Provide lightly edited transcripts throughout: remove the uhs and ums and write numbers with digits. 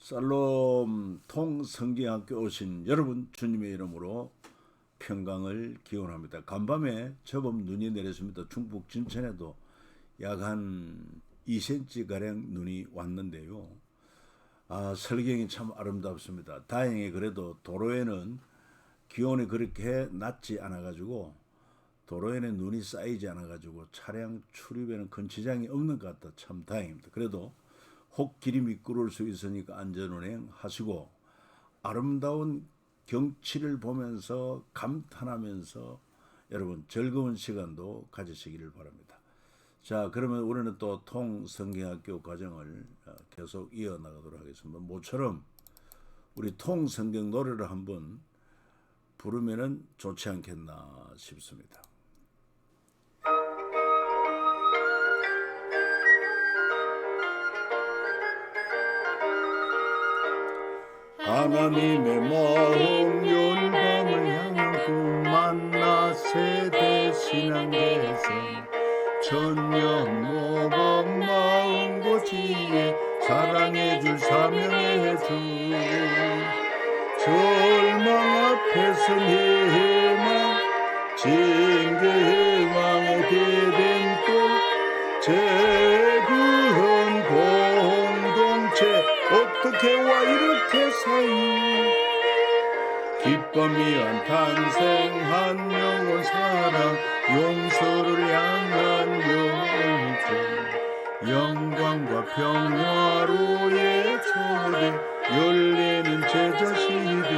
살롬 통성경학교 오신 여러분, 주님의 이름으로 평강을 기원합니다. 간밤에 제법 눈이 내렸습니다. 충북 진천에도 약 한 2cm 가량 눈이 왔는데요. 설경이 참 아름답습니다. 다행히 그래도 도로에는 기온이 그렇게 낮지 않아가지고 도로에는 눈이 쌓이지 않아가지고 차량 출입에는 큰 지장이 없는 것 같다. 참 다행입니다. 그래도 혹 길이 미끄러울 수 있으니까 안전운행 하시고 아름다운 경치를 보면서 감탄하면서 여러분 즐거운 시간도 가지시기를 바랍니다. 자, 그러면 우리는 또 통성경학교 과정을 계속 이어나가도록 하겠습니다. 모처럼 우리 통성경 노래를 한번 부르면은 좋지 않겠나 싶습니다. 하나님의 마음 열방을 향한 꿈만나 세대 신앙에서 천년 모범 마음 고지에 사랑해줄 사명의 주 절망 앞에서 희망 징계 왕의 대된 꿈 재구원 공동체 어떻게 와 이렇게 사이 기쁨이한 탄생 한 영혼 사랑 용서를 향한 열정 영광과 평화로의 초대 열리는 제자시대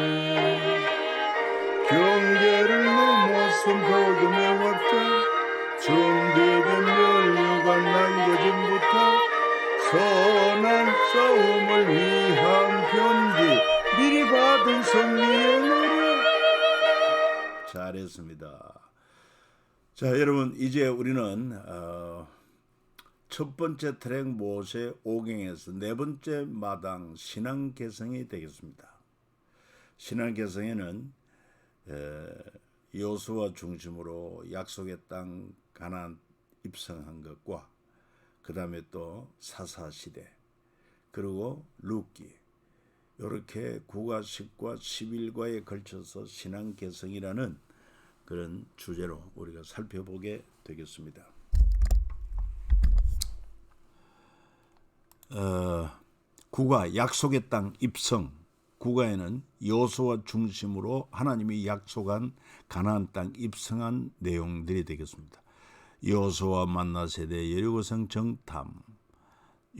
경계를 넘어선 복음의 확장 준비된 면류가 남겨진 부탁 선한 싸움을 위한 편지 미리 받은 승리의 노래. 잘했습니다. 자, 여러분 이제 우리는 첫 번째 트랙 모세 5경에서 네 번째 마당 신앙 개성이 되겠습니다. 신앙 개성에는 여호수아 중심으로 약속의 땅 가나안 입성한 것과 그 다음에 또 사사시대 그리고 룻기 이렇게 9과 10과 11과에 걸쳐서 신앙 개성이라는 그런 주제로 우리가 살펴보게 되겠습니다. 9과 약속의 땅 입성 9과에는 여호수아 중심으로 하나님이 약속한 가나안 땅 입성한 내용들이 되겠습니다. 여호수아 만나 세대 여리고성 정탐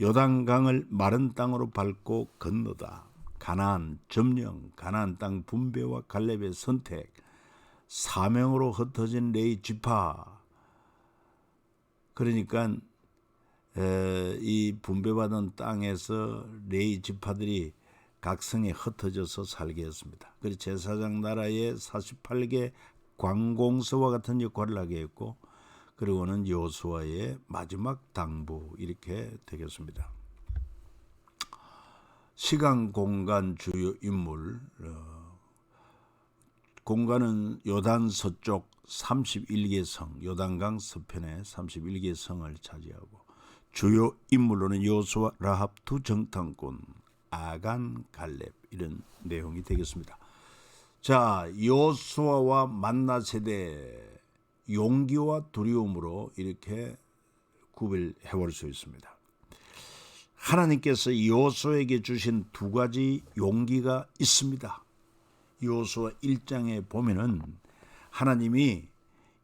요단강을 마른 땅으로 밟고 건너다 가나안 점령 가나안 땅 분배와 갈렙의 선택 사명으로 흩어진 레위 지파 그러니까 이 분배받은 땅에서 레위 지파들이 각 성에 흩어져서 살게 했습니다. 그리고 제사장 나라의 48개 관공서와 같은 역할을 하게 했고 그리고는 여호수아의 마지막 당부 이렇게 되겠습니다. 시간 공간 주요 인물 공간은 요단 서쪽 31개 성 요단강 서편의 31개 성을 차지하고 주요 인물로는 여호수아 라합 두 정탐꾼 아간 갈렙 이런 내용이 되겠습니다. 자, 여호수아와 만나 세대 용기와 두려움으로 이렇게 구별해 볼 수 있습니다. 하나님께서 여호수아에게 주신 두 가지 용기가 있습니다. 여호수아 1장에 보면은 하나님이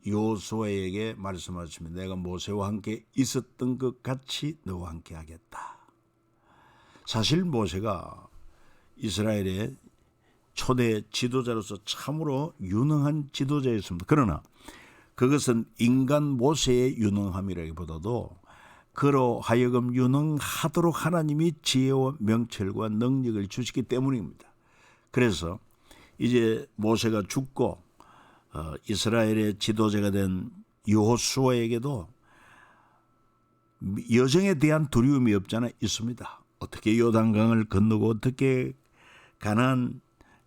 여호수아에게 말씀하십니다. 내가 모세와 함께 있었던 것 같이 너와 함께 하겠다. 사실 모세가 이스라엘의 초대 지도자로서 참으로 유능한 지도자였습니다. 그러나 그것은 인간 모세의 유능함이라기보다도 그로 하여금 유능하도록 하나님이 지혜와 명철과 능력을 주시기 때문입니다. 그래서 이제 모세가 죽고 이스라엘의 지도자가 된 여호수아에게도 여정에 대한 두려움이 없잖아 있습니다. 어떻게 요단강을 건너고 어떻게 가나안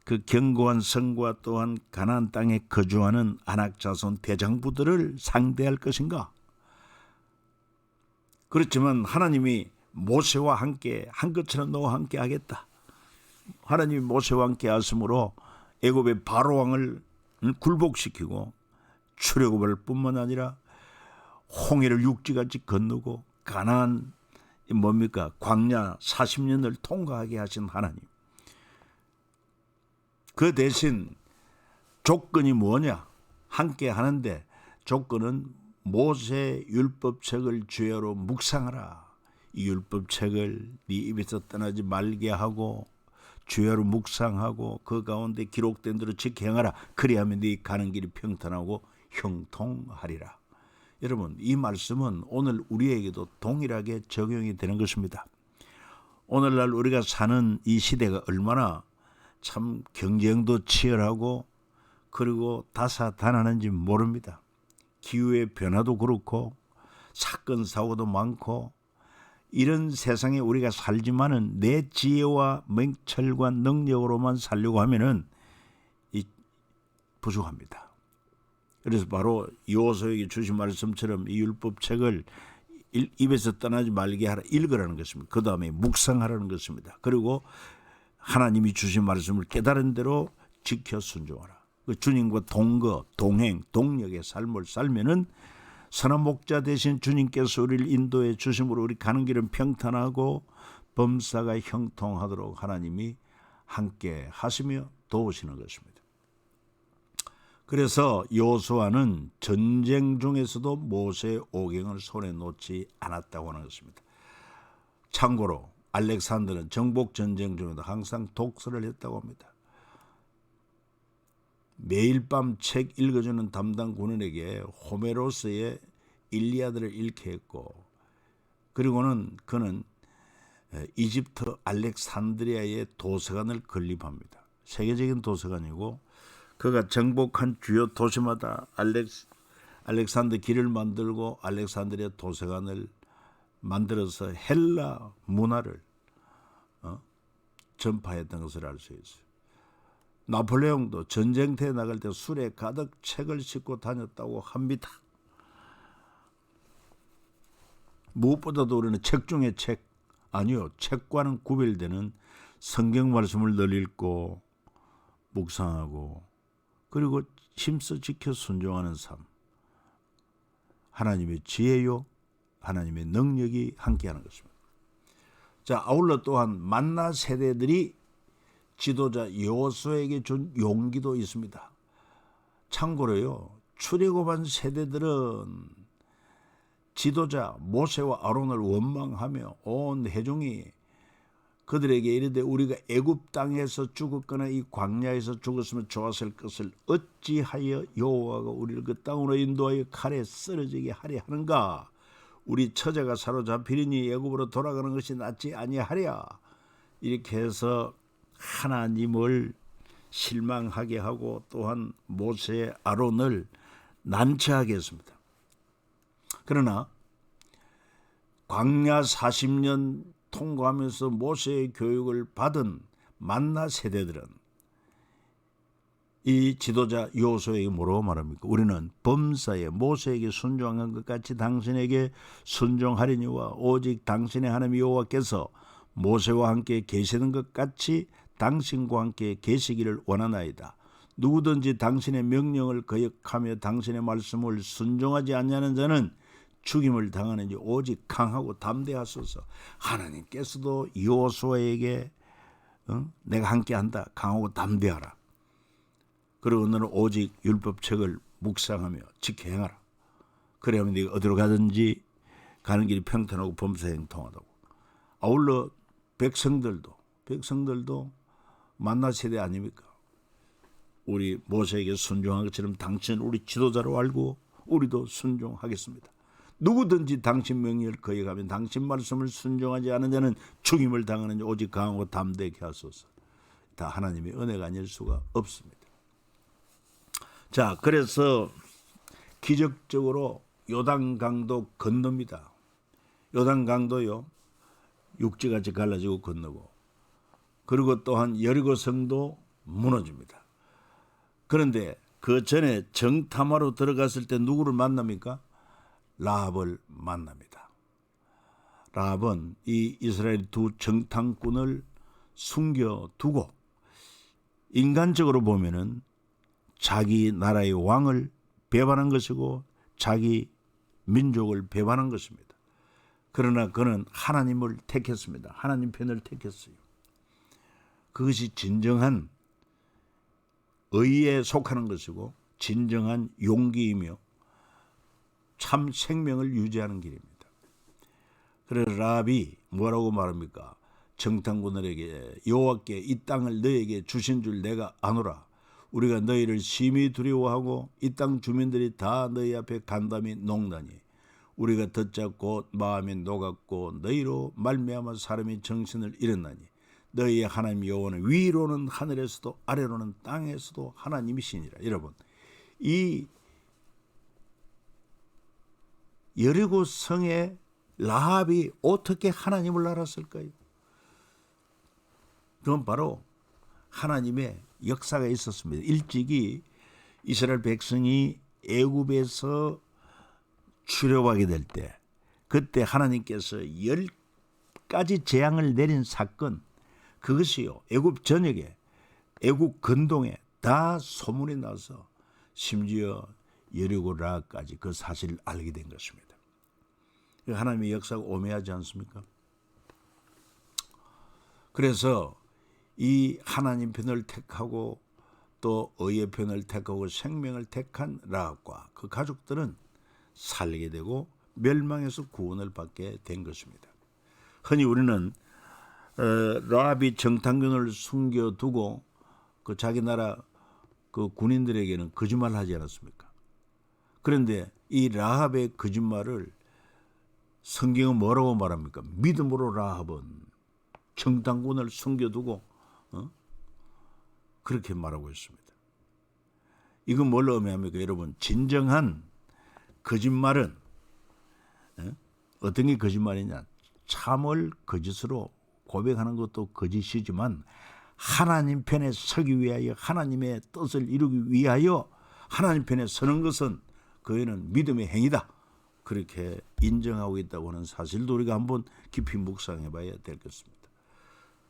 그 견고한 성과 또한 가나안 땅에 거주하는 아낙 자손 대장부들을 상대할 것인가? 그렇지만 하나님이 모세와 함께 한 것처럼 너와 함께 하겠다. 하나님이 모세와 함께 하심으로 애굽의 바로 왕을 굴복시키고 출애굽을 뿐만 아니라 홍해를 육지같이 건너고 가나안 뭡니까? 광야 40년을 통과하게 하신 하나님. 그 대신 조건이 뭐냐? 함께 하는데 조건은 모세 율법책을 주야로 묵상하라. 이 율법책을 네 입에서 떠나지 말게 하고 주야로 묵상하고 그 가운데 기록된 대로 지켜 행하라. 그리하면 네 가는 길이 평탄하고 형통하리라. 여러분, 이 말씀은 오늘 우리에게도 동일하게 적용이 되는 것입니다. 오늘날 우리가 사는 이 시대가 얼마나 참 경쟁도 치열하고 그리고 다사다난한지 모릅니다. 기후의 변화도 그렇고 사건 사고도 많고 이런 세상에 우리가 살지만은 내 지혜와 맹철과 능력으로만 살려고 하면은 부족합니다. 그래서 바로 여호수아에게 주신 말씀처럼 이 율법책을 입에서 떠나지 말게 하라, 읽으라는 것입니다. 그 다음에 묵상하라는 것입니다. 그리고 하나님이 주신 말씀을 깨달은 대로 지켜 순종하라. 그 주님과 동거, 동행, 동력의 삶을 살면은 선한 목자 되신 주님께서 우리를 인도해 주심으로 우리 가는 길은 평탄하고 범사가 형통하도록 하나님이 함께 하시며 도우시는 것입니다. 그래서 여호수아는 전쟁 중에서도 모세의 오경을 손에 놓지 않았다고 하는 것입니다. 참고로 알렉산더는 정복 전쟁 중에도 항상 독서를 했다고 합니다. 매일 밤 책 읽어주는 담당 군인에게 호메로스의 일리아드를 읽게 했고, 그리고는 그는 이집트 알렉산드리아의 도서관을 건립합니다. 세계적인 도서관이고 그가 정복한 주요 도시마다 알렉산더 길을 만들고 알렉산드리아 도서관을 만들어서 헬라 문화를 전파했던 것을 알 수 있어요. 나폴레옹도 전쟁터에 나갈 때 술에 가득 책을 싣고 다녔다고 합니다. 무엇보다도 우리는 책 중에 책, 아니요, 책과는 구별되는 성경 말씀을 늘 읽고 묵상하고 그리고 힘써 지켜 순종하는 삶. 하나님의 지혜요, 하나님의 능력이 함께하는 것입니다. 자, 아울러 또한 만나 세대들이 지도자 여호수아에게 준 용기도 있습니다. 참고로요, 출애굽한 세대들은 지도자 모세와 아론을 원망하며 온 회중이 그들에게 이르되 우리가 애굽 땅에서 죽었거나 이 광야에서 죽었으면 좋았을 것을 어찌하여 여호와가 우리를 그 땅으로 인도하여 칼에 쓰러지게 하려 하는가? 우리 처자가 사로잡히리니 애굽으로 돌아가는 것이 낫지 아니하랴. 이렇게 해서 하나님을 실망하게 하고 또한 모세 아론을 난처하게 했습니다. 그러나 광야 40년 통과하면서 모세의 교육을 받은 만나 세대들은 이 지도자 여호수아에게 뭐라고 말합니까? 우리는 범사에 모세에게 순종한 것 같이 당신에게 순종하리니와 오직 당신의 하나님 여호와께서 모세와 함께 계시는 것 같이 당신과 함께 계시기를 원하나이다. 누구든지 당신의 명령을 거역하며 당신의 말씀을 순종하지 않냐는 자는 죽임을 당하는지 오직 강하고 담대하소서. 하나님께서도 여호수아에게 내가 함께한다, 강하고 담대하라. 그리고 너는 오직 율법책을 묵상하며 지켜 행하라. 그래야만 네가 어디로 가든지 가는 길이 평탄하고 범사형통하다고. 아울러 백성들도 만나 세대 아닙니까? 우리 모세에게 순종한 것처럼 당신은 우리 지도자로 알고 우리도 순종하겠습니다. 누구든지 당신 명령을 거역하면 당신 말씀을 순종하지 않은 자는 죽임을 당하는 자 오직 강하고 담대하게 하소서. 다 하나님의 은혜가 아닐 수가 없습니다. 자, 그래서 기적적으로 요단강도 건넙니다. 요단강도요, 육지같이 갈라지고 건너고, 그리고 또한 여리고 성도 무너집니다. 그런데 그 전에 정탐하러 들어갔을 때 누구를 만납니까? 라합을 만납니다. 라합은 이 이스라엘 두 정탐꾼을 숨겨두고 인간적으로 보면은 자기 나라의 왕을 배반한 것이고 자기 민족을 배반한 것입니다. 그러나 그는 하나님을 택했습니다. 하나님 편을 택했어요. 그것이 진정한 의에 속하는 것이고 진정한 용기이며 참 생명을 유지하는 길입니다. 그래서 라합이 뭐라고 말합니까? 정탐꾼들에게 여호와께 이 땅을 너에게 주신 줄 내가 아노라. 우리가 너희를 심히 두려워하고 이 땅 주민들이 다 너희 앞에 간담이 녹나니 우리가 듣자 곧 마음이 녹았고 너희로 말미암아 사람이 정신을 잃었나니 너희의 하나님 여호와는 위로는 하늘에서도 아래로는 땅에서도 하나님이시니라. 여러분, 이 여리고 성의 라합이 어떻게 하나님을 알았을까요? 그건 바로 하나님의 역사가 있었습니다. 일찍이 이스라엘 백성이 애굽에서 출애굽하게 될 때 그때 하나님께서 10가지 재앙을 내린 사건, 그것이요 애굽 전역에 애굽 근동에 다 소문이 나서 심지어 여리고 라합까지 그 사실을 알게 된 것입니다. 하나님의 역사가 오묘하지 않습니까? 그래서 이 하나님 편을 택하고 또 의의 편을 택하고 생명을 택한 라합과 그 가족들은 살게 되고 멸망에서 구원을 받게 된 것입니다. 흔히 우리는 라합이 정탐꾼을 숨겨두고 그 자기 나라 그 군인들에게는 거짓말을 하지 않았습니까? 그런데 이 라합의 거짓말을 성경은 뭐라고 말합니까? 믿음으로 라합은 정탐꾼을 숨겨두고 그렇게 말하고 있습니다. 이건 뭘 의미합니까? 여러분, 진정한 거짓말은 어떤 게 거짓말이냐? 참을 거짓으로 고백하는 것도 거짓이지만 하나님 편에 서기 위하여 하나님의 뜻을 이루기 위하여 하나님 편에 서는 것은 그에는 믿음의 행위다. 그렇게 인정하고 있다고 하는 사실도 우리가 한번 깊이 묵상해 봐야 될 것입니다.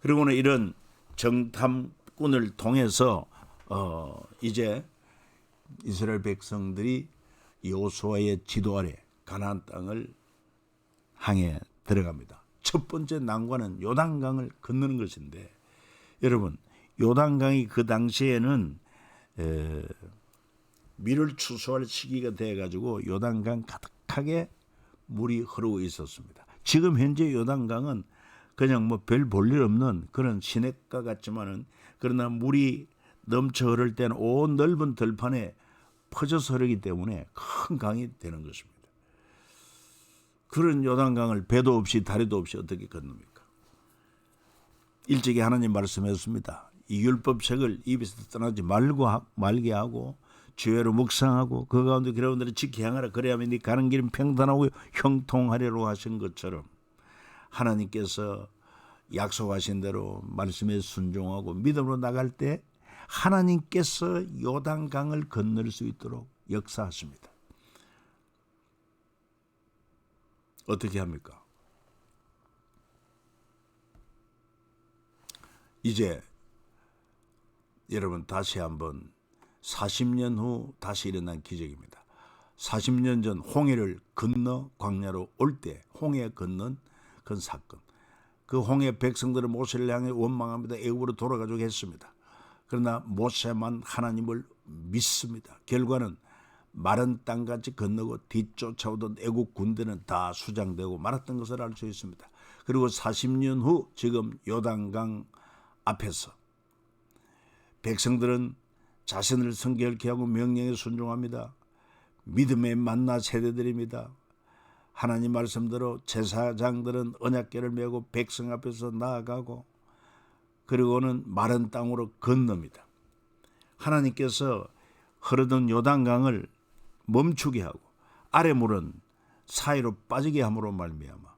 그리고는 이런 정탐꾼을 통해서 이제 이스라엘 백성들이 여호수아의 지도 아래 가나안 땅을 향해 들어갑니다. 첫 번째 난관은 요단강을 건너는 것인데, 여러분, 요단강이 그 당시에는 밀을 추수할 시기가 돼가지고 요단강 가득하게 물이 흐르고 있었습니다. 지금 현재 요단강은 그냥 뭐 별 볼일 없는 그런 시냇가 같지만은, 그러나 물이 넘쳐 흐를 때는 온 넓은 들판에 퍼져서 흐르기 때문에 큰 강이 되는 것입니다. 그런 요단강을 배도 없이 다리도 없이 어떻게 건넙니까? 일찍이 하나님 말씀했습니다. 이 율법책을 입에서 떠나지 말게 하고 주야로 묵상하고 그 가운데 그런 대로 지키 행하라. 그래야만 네 가는 길은 평탄하고 형통하리라고 하신 것처럼 하나님께서 약속하신 대로 말씀에 순종하고 믿음으로 나갈 때 하나님께서 요단강을 건널 수 있도록 역사하십니다. 어떻게 합니까? 이제 여러분 다시 한번 40년 후 다시 일어난 기적입니다. 40년 전 홍해를 건너 광야로 올 때 홍해 건넌 그 사건. 그 홍해 백성들은 모세를 향해 원망합니다. 애굽으로 돌아가자고 했습니다. 그러나 모세만 하나님을 믿습니다. 결과는 마른 땅같이 건너고 뒤쫓아오던 애국 군대는 다 수장되고 말았던 것을 알 수 있습니다. 그리고 40년 후 지금 요단강 앞에서 백성들은 자신을 성결케 하고 명령에 순종합니다. 믿음의 만나 세대들입니다. 하나님 말씀대로 제사장들은 언약궤를 메고 백성 앞에서 나아가고 그리고는 마른 땅으로 건넙니다. 하나님께서 흐르던 요단강을 멈추게 하고 아래 물은 사이로 빠지게 함으로 말미암아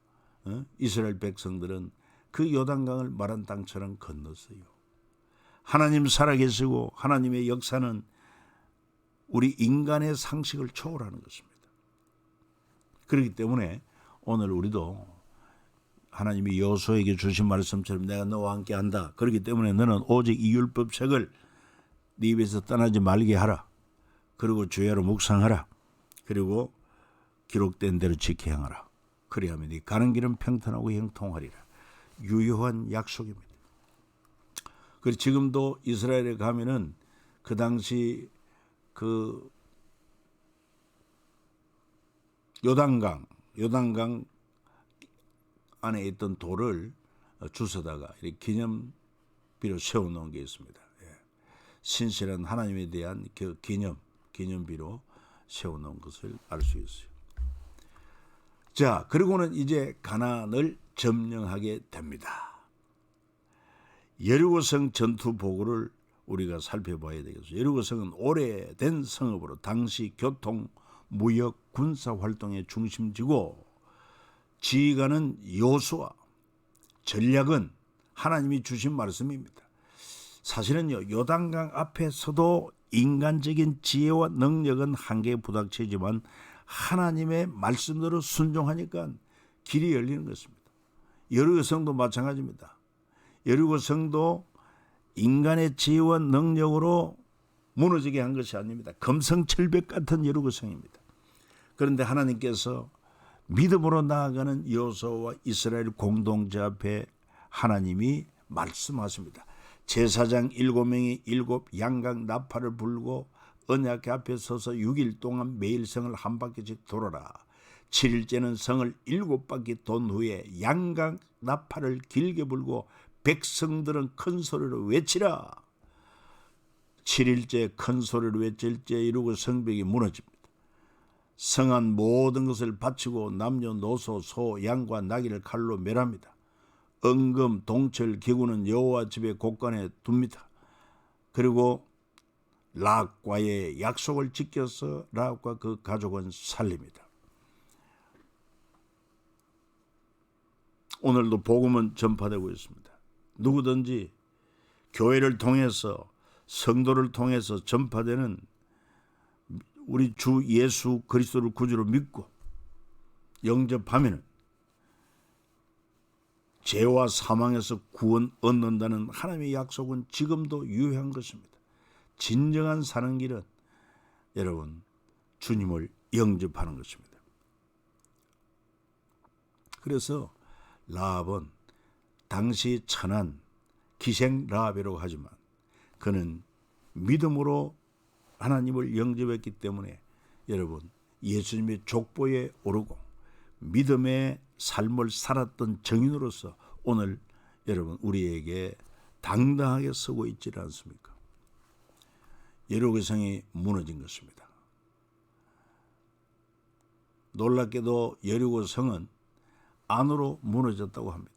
이스라엘 백성들은 그 요단강을 마른 땅처럼 건넜어요. 하나님 살아계시고 하나님의 역사는 우리 인간의 상식을 초월하는 것입니다. 그렇기 때문에 오늘 우리도 하나님이 여호수아에게 주신 말씀처럼 내가 너와 함께한다. 그렇기 때문에 너는 오직 이 율법책을 네 입에서 떠나지 말게 하라. 그리고 주야로 묵상하라. 그리고 기록된 대로 지켜 행하라. 그리하면 네 가는 길은 평탄하고 형통하리라. 유효한 약속입니다. 그리고 지금도 이스라엘에 가면은 그 당시 그 요단강 안에 있던 돌을 주워다가 이렇게 기념비로 세워놓은 게 있습니다. 신실한 하나님에 대한 그 기념비로 세워놓은 것을 알 수 있어요. 자, 그리고는 이제 가나안을 점령하게 됩니다. 여리고성 전투 보고를 우리가 살펴봐야 되겠어요. 여리고성은 오래된 성읍으로 당시 교통, 무역, 군사 활동의 중심지고 지휘관은 여호수아, 전략은 하나님이 주신 말씀입니다. 사실은요, 요단강 앞에서도 인간적인 지혜와 능력은 한계에 부닥치지만 하나님의 말씀대로 순종하니까 길이 열리는 것입니다. 여리고성도 마찬가지입니다. 여리고성도 인간의 지혜와 능력으로 무너지게 한 것이 아닙니다. 금성철벽 같은 여리고성입니다. 그런데 하나님께서 믿음으로 나아가는 여호수아와 이스라엘 공동체 앞에 하나님이 말씀하십니다. 제사장 7명이 7 양각 나팔을 불고 언약궤 앞에 서서 6일 동안 매일 성을 한 바퀴씩 돌아라. 7일째는 성을 7바퀴 돈 후에 양각 나팔을 길게 불고 백성들은 큰 소리로 외치라. 7일째 큰 소리로 외칠 때 이루고 성벽이 무너집니다. 성안 모든 것을 바치고 남녀노소 소 양과 나귀를 칼로 멸합니다. 은금 동철 기구는 여호와 집의 곳간에 둡니다. 그리고 락과의 약속을 지켜서 락과 그 가족은 살립니다. 오늘도 복음은 전파되고 있습니다. 누구든지 교회를 통해서 성도를 통해서 전파되는 우리 주 예수 그리스도를 구주로 믿고 영접하면 죄와 사망에서 구원 얻는다는 하나님의 약속은 지금도 유효한 것입니다. 진정한 사는 길은 여러분 주님을 영접하는 것입니다. 그래서 라합은 당시 천한 기생 라합이라고 하지만 그는 믿음으로 하나님을 영접했기 때문에 여러분 예수님의 족보에 오르고 믿음의 삶을 살았던 증인으로서 오늘 여러분 우리에게 당당하게 서고 있지 않습니까? 여리고성이 무너진 것입니다. 놀랍게도 여리고성은 안으로 무너졌다고 합니다.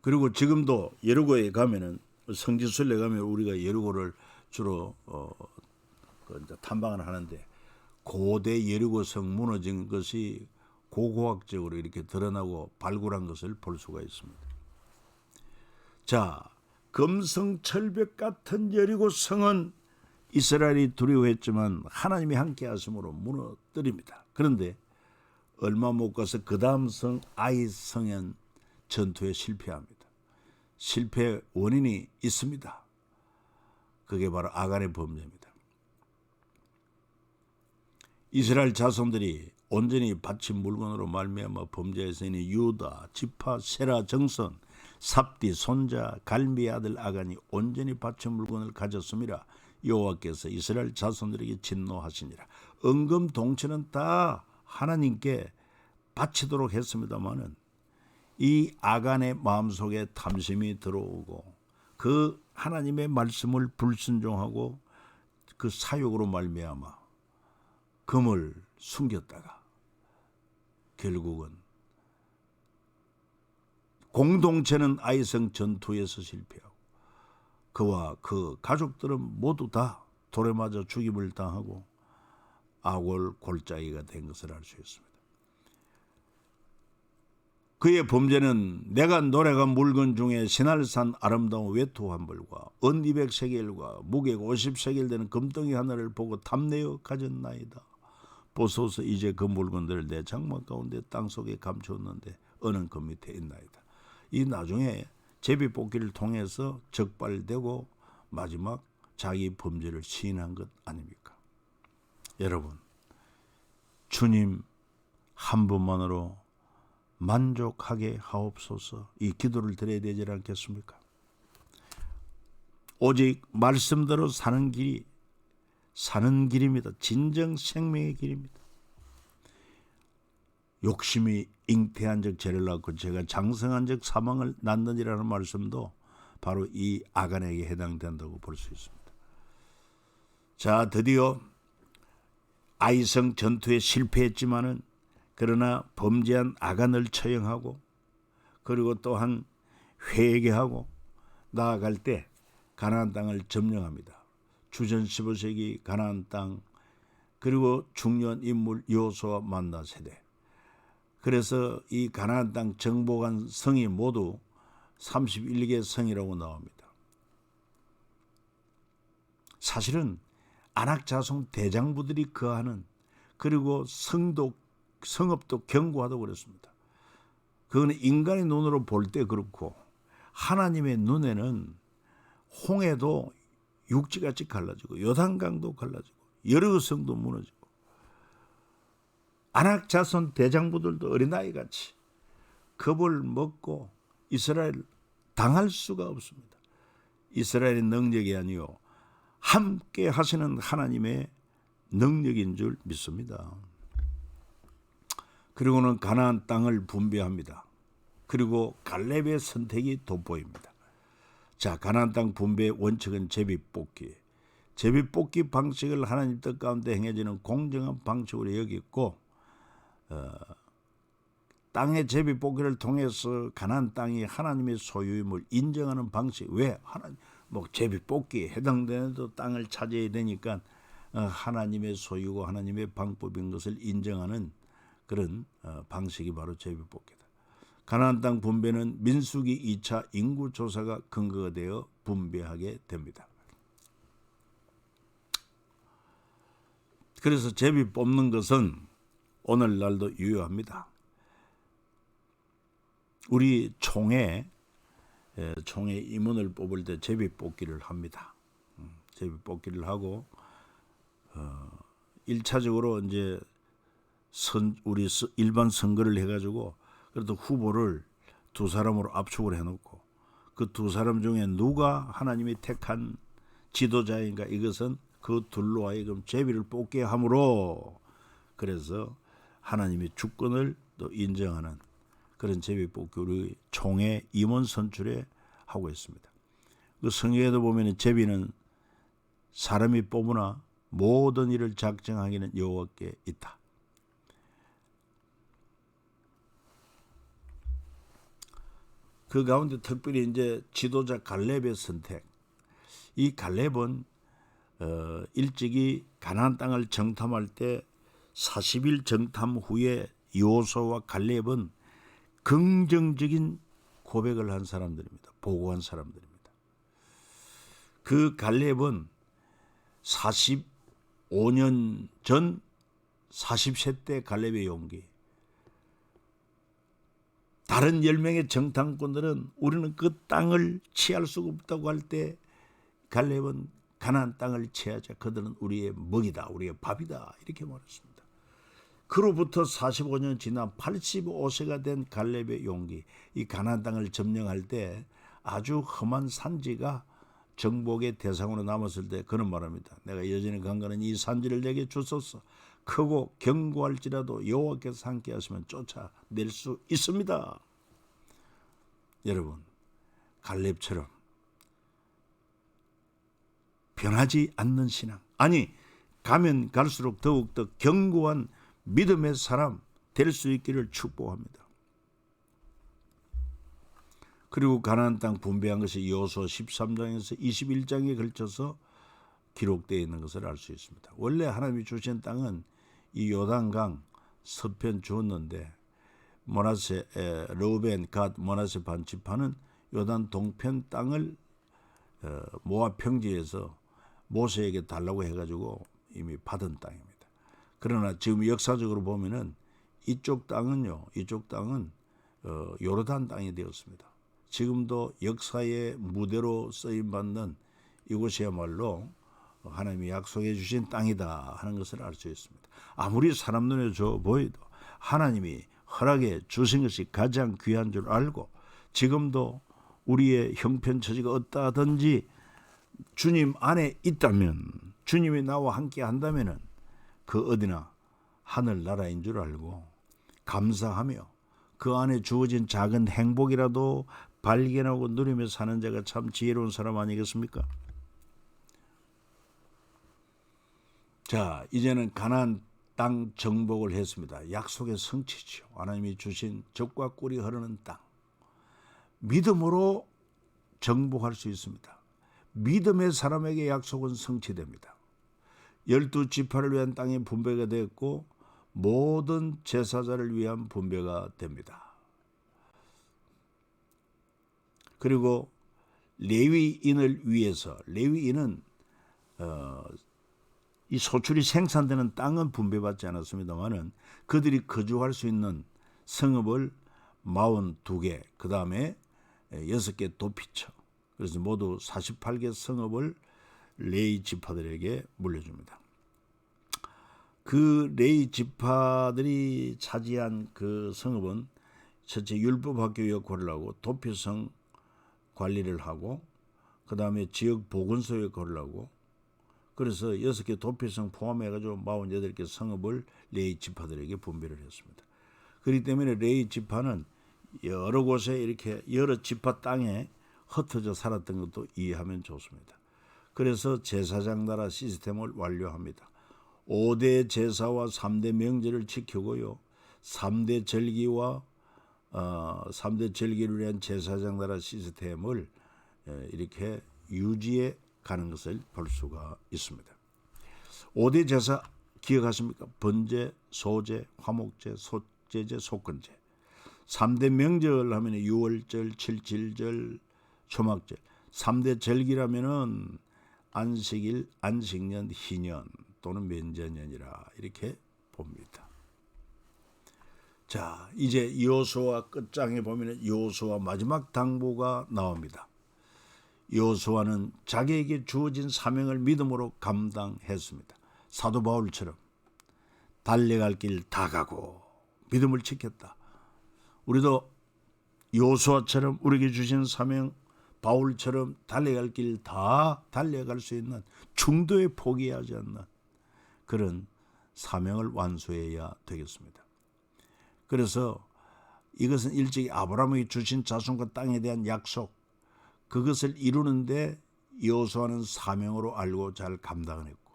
그리고 지금도 여리고에 가면은 성지순례 가면 우리가 여리고를 주로 탐방을 하는데 고대 여리고성 무너진 것이 고고학적으로 이렇게 드러나고 발굴한 것을 볼 수가 있습니다. 자, 금성철벽 같은 여리고성은 이스라엘이 두려워했지만 하나님이 함께 하심으로 무너뜨립니다. 그런데 얼마 못 가서 그 다음 성 아이성은 전투에 실패합니다. 실패 원인이 있습니다. 그게 바로 아간의 범죄입니다. 이스라엘 자손들이 온전히 바친 물건으로 말미암아 범죄에서 있는 유다, 지파, 세라, 정선, 삽디, 손자, 갈미의 아들 아간이 온전히 바친 물건을 가졌음이라 여호와께서 이스라엘 자손들에게 진노하시니라. 은금 동체는 다 하나님께 바치도록 했습니다마는 이 아간의 마음속에 탐심이 들어오고 그 하나님의 말씀을 불순종하고 그 사욕으로 말미암아 금을 숨겼다가 결국은 공동체는 아이성 전투에서 실패하고 그와 그 가족들은 모두 다 돌에 맞아 죽임을 당하고 아골 골짜기가 된 것을 알 수 있습니다. 그의 범죄는 내가 노래간 물건 중에 시날산 아름다운 외투 한 벌과 은 200세겔과 무게가 50세겔 되는 금덩이 하나를 보고 탐내어 가졌나이다. 보소서 이제 그 물건들을 내 장막 가운데 땅속에 감추었는데 어느 그 밑에 있나이다. 이 나중에 제비뽑기를 통해서 적발되고 마지막 자기 범죄를 시인한 것 아닙니까? 여러분, 주님 한 분만으로 만족하게 하옵소서, 이 기도를 드려야 되지 않겠습니까? 오직 말씀대로 사는 길입니다. 진정 생명의 길입니다. 욕심이 잉태한 적 죄를 낳고 죄가 장성한 적 사망을 낳느니라는 말씀도 바로 이 아간에게 해당된다고 볼 수 있습니다. 자, 드디어 아이성 전투에 실패했지만은 그러나 범죄한 아간을 처형하고 그리고 또한 회개하고 나아갈 때 가나안 땅을 점령합니다. 주전 15세기 가나안 땅, 그리고 중요한 인물 여호수아와 만나 세대. 그래서 이 가나안 땅 정복한 성이 모두 31개 성이라고 나옵니다. 사실은 아낙 자손 대장부들이 거하는, 그리고 성읍도 견고하다고 그랬습니다. 그거는 인간의 눈으로 볼 때 그렇고 하나님의 눈에는 홍해도 육지같이 갈라지고 요단강도 갈라지고 여러 성도 무너지고 아낙 자손 대장부들도 어린아이같이 겁을 먹고 이스라엘 당할 수가 없습니다. 이스라엘의 능력이 아니요 함께 하시는 하나님의 능력인 줄 믿습니다. 그리고는 가나안 땅을 분배합니다. 그리고 갈렙의 선택이 돋보입니다. 자, 가나안 땅 분배의 원칙은 제비뽑기. 제비뽑기 방식을 하나님 뜻 가운데 행해지는 공정한 방식으로 여겼고, 땅의 제비뽑기를 통해서 가나안 땅이 하나님의 소유임을 인정하는 방식. 왜? 하나님 제비뽑기에 해당되는 땅을 차지해야 되니까 하나님의 소유고 하나님의 방법인 것을 인정하는 그런 방식이 바로 제비뽑기다. 가나안 땅 분배는 민수기 2차 인구조사가 근거가 되어 분배하게 됩니다. 그래서 제비 뽑는 것은 오늘날도 유효합니다. 우리 총회 임원을 뽑을 때 제비 뽑기를 합니다. 제비 뽑기를 하고 1차적으로 이제 우리 일반 선거를 해가지고 그래도 후보를 두 사람으로 압축을 해놓고 그 두 사람 중에 누가 하나님이 택한 지도자인가, 이것은 그 둘로 하여금 제비를 뽑게 함으로 그래서 하나님의 주권을 또 인정하는 그런 제비 뽑기 우리 총회 임원 선출에 하고 있습니다. 그 성경에도 보면 제비는 사람이 뽑으나 모든 일을 작정하기는 여호와께 있다. 그 가운데 특별히 이제 지도자 갈렙의 선택. 이 갈렙은 일찍이 가나안 땅을 정탐할 때 40일 정탐 후에 여호수아와 갈렙은 긍정적인 고백을 한 사람들입니다. 보고한 사람들입니다. 그 갈렙은 45년 전 40세 때 갈렙의 용기. 다른 10명의 정탐꾼들은 우리는 그 땅을 취할 수가 없다고 할 때 갈렙은 가나안 땅을 취하자. 그들은 우리의 먹이다, 우리의 밥이다, 이렇게 말했습니다. 그로부터 45년 지나 85세가 된 갈렙의 용기, 이 가나안 땅을 점령할 때 아주 험한 산지가 정복의 대상으로 남았을 때 그는 말합니다. 내가 여전히 강건한 이 산지를 내게 주소서. 크고 견고할지라도 여호와께서 함께 하시면 쫓아낼 수 있습니다. 여러분, 갈렙처럼 변하지 않는 신앙, 아니 가면 갈수록 더욱더 견고한 믿음의 사람 될 수 있기를 축복합니다. 그리고 가나안 땅 분배한 것이 여호수아 13장에서 21장에 걸쳐서 기록되어 있는 것을 알 수 있습니다. 원래 하나님이 주신 땅은 이 요단강 서편 주었는데 므낫세, 르우벤, 갓, 므낫세 반 지파는 요단 동편 땅을 모압 평지에서 모세에게 달라고 해가지고 이미 받은 땅입니다. 그러나 지금 역사적으로 보면은 이쪽 땅은 요르단 땅이 되었습니다. 지금도 역사의 무대로 쓰임받는 이곳이야말로 하나님이 약속해 주신 땅이다 하는 것을 알 수 있습니다. 아무리 사람 눈에 좋아 보여도 하나님이 허락해 주신 것이 가장 귀한 줄 알고, 지금도 우리의 형편처지가 어떠하든지 주님 안에 있다면, 주님이 나와 함께 한다면 그 어디나 하늘나라인 줄 알고 감사하며 그 안에 주어진 작은 행복이라도 발견하고 누리며 사는 자가 참 지혜로운 사람 아니겠습니까? 자, 이제는 가나안 땅 정복을 했습니다. 약속의 성취죠. 하나님이 주신 젖과 꿀이 흐르는 땅. 믿음으로 정복할 수 있습니다. 믿음의 사람에게 약속은 성취됩니다. 12지파를 위한 땅이 분배가 되었고 모든 제사자를 위한 분배가 됩니다. 그리고 레위인을 위해서, 레위인은 이 소출이 생산되는 땅은 분배받지 않았습니다만은 그들이 거주할 수 있는 성읍을 42개, 그 다음에 6개 도피처, 그래서 모두 48개 성읍을 레위 지파들에게 물려줍니다. 그 레위 지파들이 차지한 그 성읍은 첫째 율법학교 역할을 하고 도피성 관리를 하고 그 다음에 지역 보건소 역할을 하고, 그래서 6개 도피성 포함해가지고 48개 성읍을 레위 지파들에게 분배를 했습니다. 그렇기 때문에 레위 지파는 여러 곳에 이렇게 여러 지파 땅에 흩어져 살았던 것도 이해하면 좋습니다. 그래서 제사장 나라 시스템을 완료합니다. 5대 제사와 3대 명제를 지키고요. 3대 절기와 3대 절기를 위한 제사장 나라 시스템을 이렇게 유지해 가는 것을 볼 수가 있습니다. 5대 제사 기억하십니까? 번제, 소제, 화목제, 소제제, 속건제. 3대 명절 하면 유월절, 칠칠절, 초막절. 3대 절기라면은 안식일, 안식년, 희년 또는 면제년이라 이렇게 봅니다. 자, 이제 여호수아 끝장에 보면 여호수아 마지막 당부가 나옵니다. 여호수아는 자기에게 주어진 사명을 믿음으로 감당했습니다. 사도 바울처럼 달려갈 길 다 가고 믿음을 지켰다. 우리도 여호수아처럼 우리에게 주신 사명, 바울처럼 달려갈 길 다 달려갈 수 있는 중도에 포기하지 않는 그런 사명을 완수해야 되겠습니다. 그래서 이것은 일찍이 아브라함에게 주신 자손과 땅에 대한 약속, 그것을 이루는데 여호수아는 사명으로 알고 잘 감당을 했고,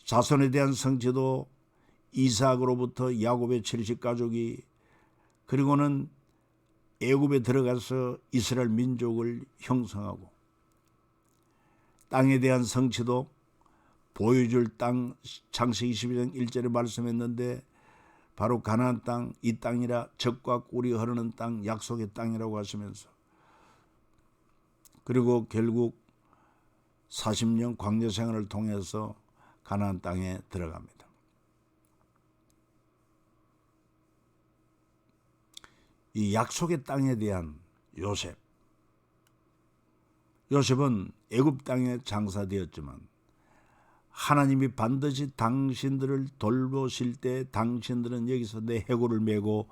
자손에 대한 성취도 이삭으로부터 야곱의 70가족이, 그리고는 애굽에 들어가서 이스라엘 민족을 형성하고, 땅에 대한 성취도 보여줄 땅, 창세기 22장 1절에 말씀했는데 바로 가나안 땅, 이 땅이라 젖과 꿀이 흐르는 땅, 약속의 땅이라고 하시면서, 그리고 결국 40년 광야 생활을 통해서 가나안 땅에 들어갑니다. 이 약속의 땅에 대한 요셉은 애굽 땅에 장사되었지만 하나님이 반드시 당신들을 돌보실 때 당신들은 여기서 내 해골을 메고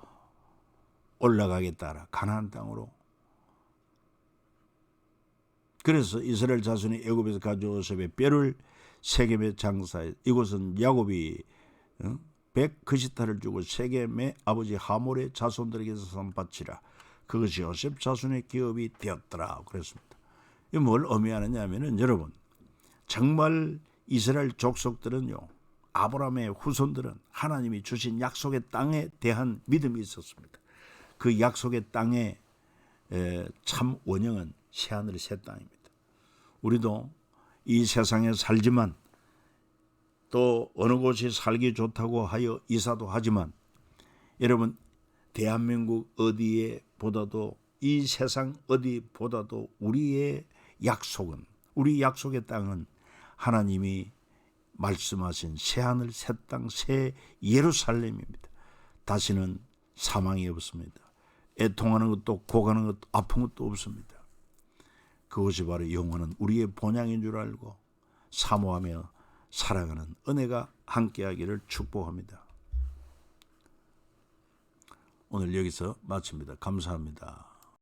올라가겠다, 가나안 땅으로. 그래서 이스라엘 자손이 애굽에서 가져온 요셉의 뼈를 세겜에 장사해, 이곳은 야곱이 100그시타를 주고 세겜의 아버지 하몰의 자손들에게서 산바치라, 그것이 요셉 자손의 기업이 되었더라 그랬습니다. 이게 뭘 의미하느냐 하면은, 여러분, 정말 이스라엘 족속들은요, 아브라함의 후손들은 하나님이 주신 약속의 땅에 대한 믿음이 있었습니다. 그 약속의 땅의 참 원형은 새하늘 새 땅입니다. 우리도 이 세상에 살지만 또 어느 곳이 살기 좋다고 하여 이사도 하지만, 여러분, 대한민국 어디에 보다도, 이 세상 어디 보다도 우리의 약속은, 우리 약속의 땅은 하나님이 말씀하신 새하늘 새 땅 새 예루살렘입니다. 다시는 사망이 없습니다. 애통하는 것도 없고 고가는 것도 아픈 것도 없습니다. 그것이 바로 영원한 우리의 본향인 줄 알고 사모하며 살아가는 은혜가 함께하기를 축복합니다. 오늘 여기서 마칩니다. 감사합니다.